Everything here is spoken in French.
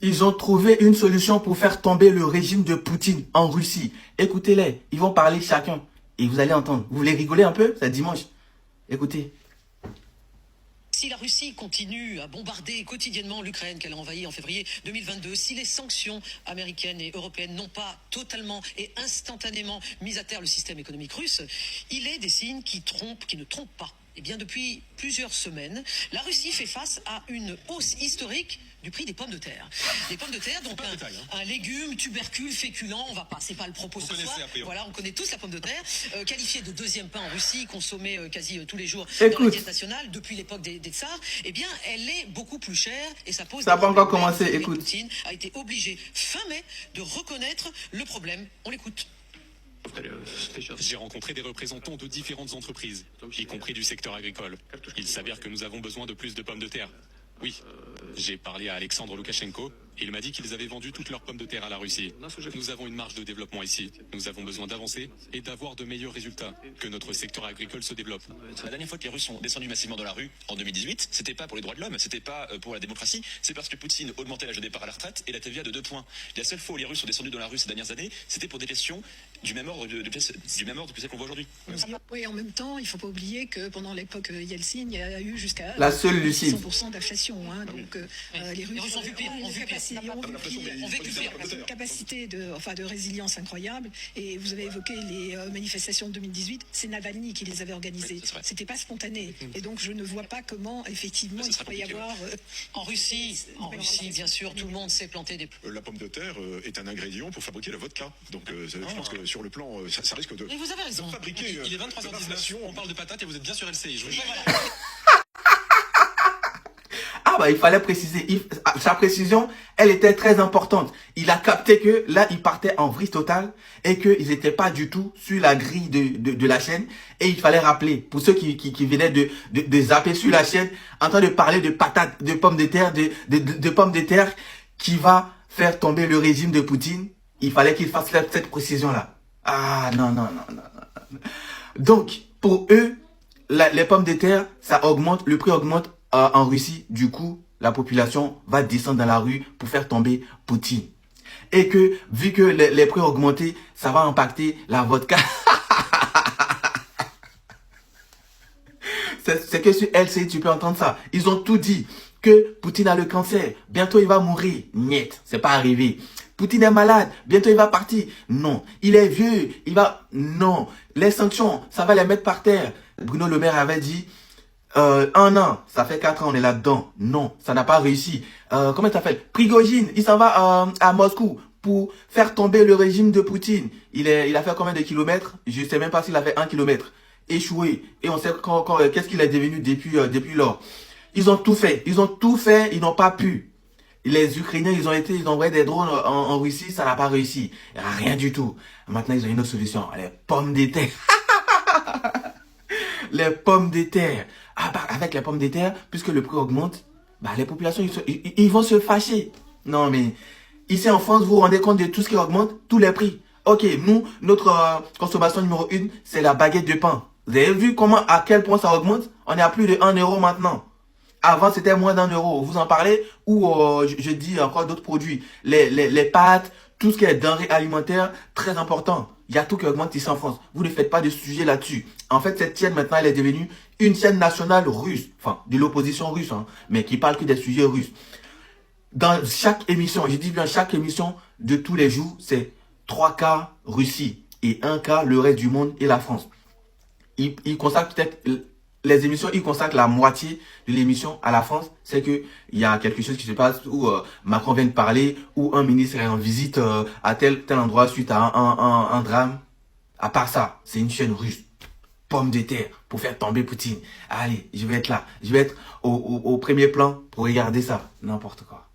Ils ont trouvé une solution pour faire tomber le régime de Poutine en Russie. Écoutez-les, ils vont parler chacun. Et vous allez entendre. Vous voulez rigoler un peu? C'est dimanche. Écoutez. Si la Russie continue à bombarder quotidiennement l'Ukraine qu'elle a envahie en février 2022, si les sanctions américaines et européennes n'ont pas totalement et instantanément mis à terre le système économique russe, il est des signes qui ne trompent pas. Eh bien, depuis plusieurs semaines, la Russie fait face à une hausse historique du prix des pommes de terre. Les pommes de terre, donc un légume, tubercule, féculent, c'est pas le propos ce soir. Voilà, on connaît tous la pomme de terre, qualifiée de deuxième pain en Russie, consommée quasi tous les jours dans la diète nationale depuis l'époque des tsars. Eh bien, elle est beaucoup plus chère et ça pose. Ça n'a pas encore commencé. Écoute. Poutine a été obligé fin mai de reconnaître le problème. On l'écoute. J'ai rencontré des représentants de différentes entreprises, y compris du secteur agricole. Il s'avère que nous avons besoin de plus de pommes de terre. Oui, j'ai parlé à Alexandre Loukachenko et il m'a dit qu'ils avaient vendu toutes leurs pommes de terre à la Russie. Nous avons une marge de développement ici. Nous avons besoin d'avancer et d'avoir de meilleurs résultats, que notre secteur agricole se développe. La dernière fois que les Russes sont descendus massivement dans la rue, en 2018, c'était pas pour les droits de l'homme, c'était pas pour la démocratie, c'est parce que Poutine augmentait l'âge de départ à la retraite et la TVA de 2 points. La seule fois où les Russes sont descendus dans la rue ces dernières années, c'était pour des questions du même ordre depuis celle qu'on voit aujourd'hui. Oui, en même temps, il ne faut pas oublier que pendant l'époque Yeltsin, il y a eu jusqu'à la seule 100% d'inflation. Donc les Russes ont vu pire. une capacité de résilience incroyable. Et vous avez évoqué les manifestations de 2018. C'est Navalny qui les avait organisées. C'était pas spontané. Et donc je ne vois pas comment effectivement il pourrait y avoir. En Russie, bien sûr, tout le monde s'est planté des. La pomme de terre est un ingrédient pour fabriquer la vodka. Donc je pense que sur le plan, ça risque de. Et vous avez raison. Fabriquer. Il est 23h19. On parle de patates et vous êtes bien sur LCI. Ah bah il fallait préciser, sa précision, elle était très importante. Il a capté que là, il partait en vrille totale et qu'ils n'étaient pas du tout sur la grille de la chaîne. Et il fallait rappeler, pour ceux qui venaient de zapper sur la chaîne, en train de parler de patates, de pommes de terre, de pommes de terre qui va faire tomber le régime de Poutine, il fallait qu'il fasse cette précision-là. Ah non. Donc, pour eux, les pommes de terre, ça augmente, le prix augmente en Russie. Du coup, la population va descendre dans la rue pour faire tomber Poutine. Et que, vu que les prix ont augmenté, ça va impacter la vodka. C'est que sur LCI, tu peux entendre ça. Ils ont tout dit. Que Poutine a le cancer. Bientôt, il va mourir. Niet, c'est pas arrivé. Poutine est malade. Bientôt, il va partir. Non. Il est vieux. Non. Les sanctions, ça va les mettre par terre. Bruno Le Maire avait dit, 1 an, ça fait 4 ans, on est là-dedans. Non, ça n'a pas réussi. Comment ça s'appelle? Prigojine, il s'en va à Moscou pour faire tomber le régime de Poutine. Il a fait combien de kilomètres? Je sais même pas s'il a fait 1 kilomètre. Échoué. Et on sait qu'est-ce qu'il est devenu depuis lors. Ils ont tout fait, ils n'ont pas pu. Les Ukrainiens, ils ont envoyé des drones en Russie, ça n'a pas réussi. Rien du tout. Maintenant, ils ont une autre solution. Les pommes de terre. Les pommes de terre. Ah bah, avec les pommes de terre, puisque le prix augmente, bah, les populations, ils vont se fâcher. Non, mais ici en France, vous vous rendez compte de tout ce qui augmente, tous les prix. Ok, nous, notre consommation numéro 1, c'est la baguette de pain. Vous avez vu à quel point ça augmente? On est à plus de 1 euro maintenant. Avant, c'était moins d'1 euro. Vous en parlez? Ou je dis encore d'autres produits. Les pâtes, tout ce qui est denrées alimentaires, très important. Il y a tout qui augmente ici en France. Vous ne faites pas de sujet là-dessus. En fait, cette chaîne, maintenant, elle est devenue une chaîne nationale russe. Enfin, de l'opposition russe, hein, mais qui parle que des sujets russes. Dans chaque émission, je dis bien chaque émission de tous les jours, c'est 3 cas Russie et 1 cas le reste du monde et la France. Ils consacrent peut-être... Les émissions, ils consacrent la moitié de l'émission à la France. C'est que il y a quelque chose qui se passe où Macron vient de parler, ou un ministre est en visite à tel endroit suite à un drame. À part ça, c'est une chaîne russe. Pomme de terre pour faire tomber Poutine. Allez, je vais être là. Je vais être au premier plan pour regarder ça. N'importe quoi.